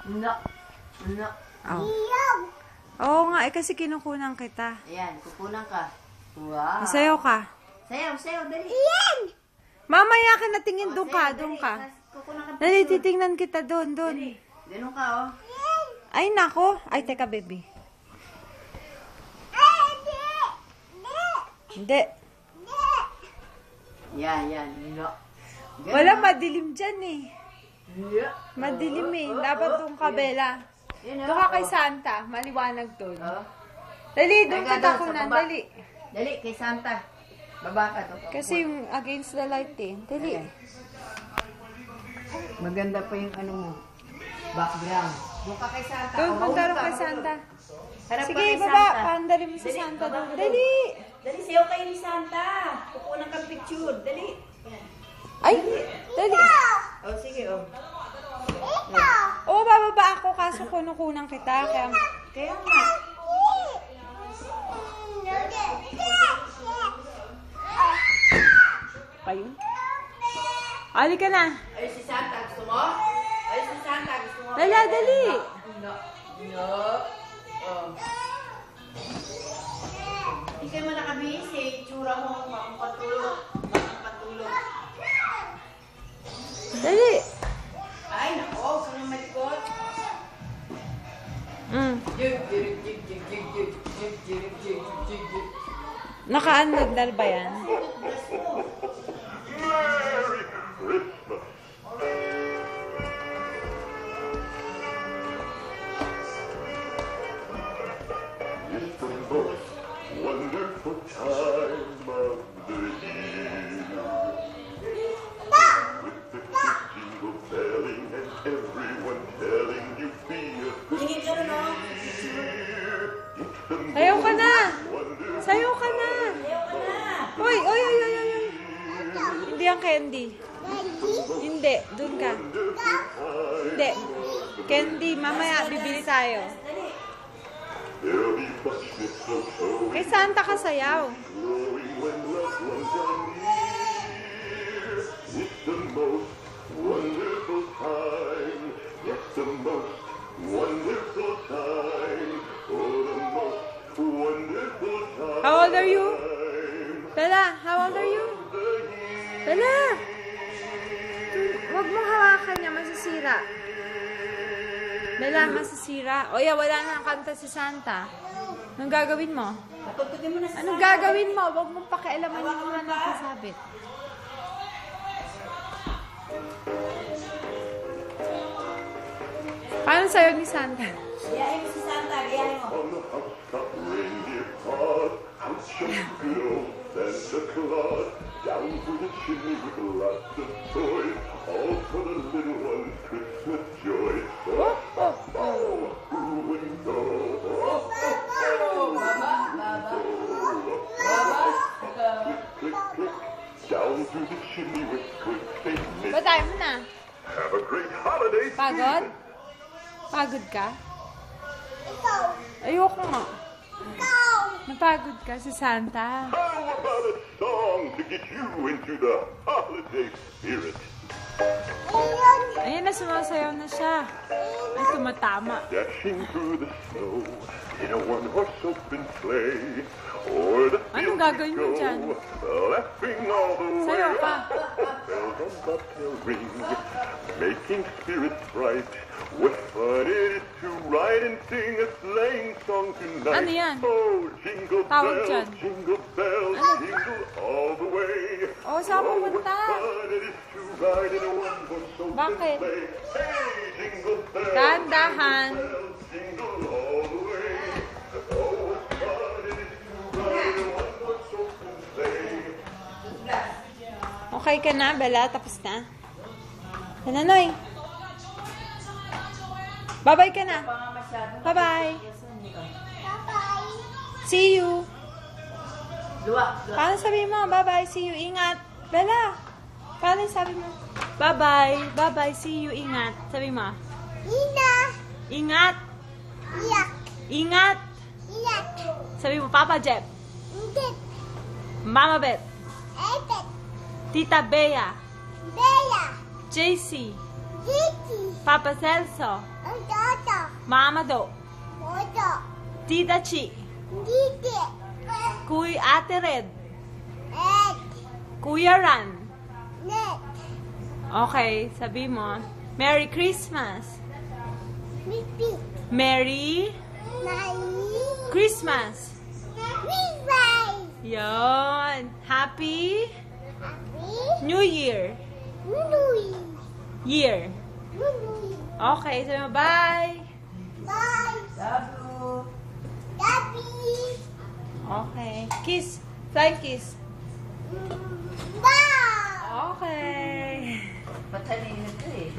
No. No. Oh. Oo nga, kasi kinukunan kita. Ayan, kukunan ka. Wow. Sayaw ka. Sayaw, dali. Mamaya ka natingin, doon ka, Sayaw, doon dali. ka. Kukunan ka Dali, picture. titingnan kita doon. Dali. Ganun ka, oh. Ay, nako. Ay, teka, baby. Hindi. Yan. No. Ganun. Wala, madilim dyan eh. Yeah. Madilim eh. Dapat doon ka, Bella. Yan, Doon ka kay Santa. Maliwanag doon. Oh. Dali, doon Ay, ka doon, sa takunan. baba. Dali. Dali, kay Santa. Baba ka doon. Kasi yung against the light eh. Dali. Maganda pa yung ano mo. Background. Doon ka kay Santa. Doon, Oh, punta mahulog rin ka, kay mahulog. Santa. Harap ka Sige, kay baba. Santa. Paandali mo si Dali, Santa baba doon. ka Dali. Dali, sayaw kayo ni Santa. Kukunan kang picture. Dali. Ay, dali. Oh, sige, oh. Oo, bababa ako kaso kunukunan kita. Kaya, Kaya nga. pa yun. Ali ka na. Ay, si Santa. Gusto mo? Ay, si Santa. Gusto mo? Dala, dali. No. Oh. Hindi kayo mo nakabisi. Itsura mo. Makapatulog. Dali. Ay, nako. Huwag kang malikot. Naka-unload ba yan? Merry Christmas. It's the most wonderful time of the year. With the jingle belling and everyone telling you be a good Tingin ka rin, oh. cheer. It's the Sayaw ka na. wonderful Sayaw ka na. Ayaw ka na. Uy. Hindi ang candy. Hindi. Doon ka. Hindi. Candy, mamaya bibili tayo. There'll be much mistletoe Kay Santa ka sayaw. glowing when loved ones are near. It's the most wonderful time. Yes, the most wonderful time. Oh, the most wonderful time. How old are you? Bella, how old are you? Bella! Huwag mo hawakan niya, masisira. Bella, masisira. O yeah, wala na ang kanta si Santa. Anong gagawin mo? Patugtugin mo na sa Anong Santa. gagawin mo? Huwag mong pakialaman yung mga nakasabit. Paano sa'yo ni Santa? Gayahin mo si Santa. Gayahin mo. On the housetop, reindeer paws, house shall build Santa Claus. Down through the chimney with lots of toys, all for the little one's Christmas joy. Oh, oh, oh. Who wouldn't go? Click, click, down through the chimney with good faith. Batay mo na. Have a great holiday Pagod? season. Pagod ka? Ayoko nga. Napagod ka si Santa. How about a song to get you into the holiday spirit? Ayun na, sumasayaw na siya. Ay, tumatama. Dashing through the snow in a one-horse open sleigh. O'er the Anong fields gagawin we mo go, dyan? laughing all the way. Sayaw ka. Bells on bobtail ring, making spirits bright. What fun it is to ride and sing a sleighing song tonight. Ano yan? Oh, jingle Tawag bells, dyan. jingle bells, Ano? jingle all the way. Oh, saan Oh, what pupunta? fun it is to ride in a one-horse open Bakit? sleigh. Hey, jingle bells, Dahan-dahan. bells, jingle all the way. Oh, what fun it is to ride in a one-horse open sleigh. Okay ka na, Bella? Tapos na? Nananoy. Bye-bye ka na. Bye-bye. See you. Luwa. Paano sabi mo? Bye-bye. See you. Ingat. Bella. Paano sabi mo? Bye-bye. Bye-bye. See you. Ingat. Sabi mo. Ingat. Ingat. Sabi mo, Papa Jeff. Mama Beth. Tita Bea. JC. Papa Celso. Mama Do. Tita Chi. Ate Red. Kuya Ran. Okay, sabi mo. Merry Christmas. Merry Christmas. Yon. Happy New Year. Year. Okay, sabi mo bye. Okay. Kiss. Flying kiss. Okay. Patalino ito eh.